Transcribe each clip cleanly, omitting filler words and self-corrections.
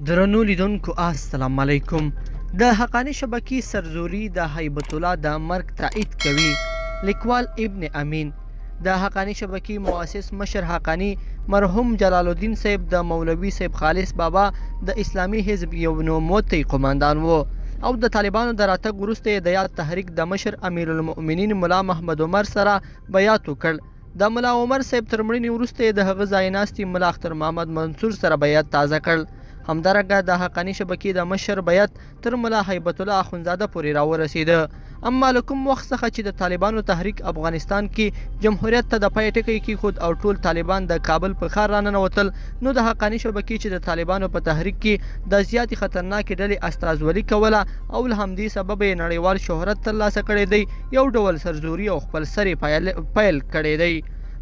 درنو لیدونکو السلام علیکم. د حقانی شبکې سرزوري د هیبت الله د مرګ تایید کوي. لیکوال ابن امین. د حقانی شبکې مؤسس مشر حقانی مرحوم جلال الدین صاحب د مولوي صاحب خالص بابا د اسلامي حزب یو نوموتی قماندان و او د طالبانو د راتګ وروسته د یاد تحریک د مشر امیر المؤمنین ملا محمد عمر سره بیعت وکړ. د ملا عمر صاحب تر مړینې وروسته د هغه ځایناستي ملا اختر محمد منصور سره بیعت تازه کړ. همدارنګه د حقانی شبکې د مشر بیعت تر ملا هیبت الله اخونزاده پورې راورسېده. اما له کوم وخت څخه چې د طالبانو تحریک افغانستان کې جمهوریت ته د پای ټکی کېښود او ټول طالبان د کابل په ښار راننوتل، نو د حقانی شبکې چې د طالبانو په تحریک کې د زیاتې خطرناکې ډلې استازولي کوله او له همدې سبب یې نړیوال شهرت ترلاسه کړی دی، یو ډول سرزوري او خپل سر پیل کړی دی.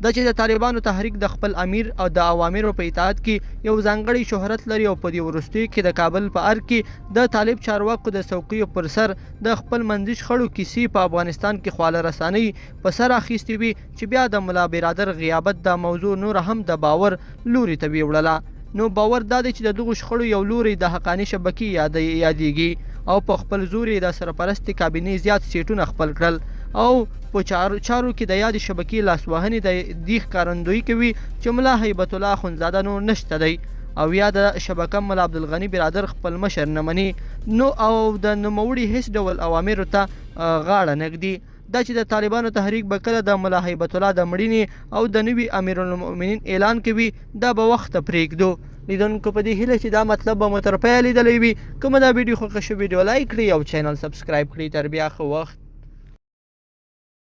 دا چې د طالبانو تحریک د خپل امیر او د اوامرو په اطاعت کې یو ځانګړی شهرت لري او په دې وروستیو کې د کابل په ارګ کې د طالب چارواکو د څوکیو پر سر د خپل منځي شخړو کیسې په افغانستان کې خواله رسانۍ په سر اخیستې وي، چې بیا د ملا برادر غیابت د موضوع نور هم د باور لوري ته ویوړله. نو باور دا دی چې د دغو شخړو یو لوری د حقانی شبکې یادېږي او په خپل زور یې د سرپرستې کابینې زیات سیټونه خپل کړل او په چارو کې د یادې شبکې لاسوهنې د دې ښکارندویي کوي چې ملا هیبت الله اخونزاده نور نشته دی او یا د شبکه ملا عبدالغني برادر خپل مشر نه مني، نو او د نوموړي هیڅ ډول اوامرو ته غاړه نږدي. دا چې د طالبانو تحریک به کله د ملا هیبت الله د مړینې او د نوي امیر المؤمنین اعلان کوي، دا به وخت پرېږدو. لیدونکو په دې هیله چې دا مطلب به مو تر پایه لیدلی وي. که مو دا ویډیو خوښه شوې ویډیو لایک کړئ او چینل سبسکرایب کړئ. تر بیا ښه وخت.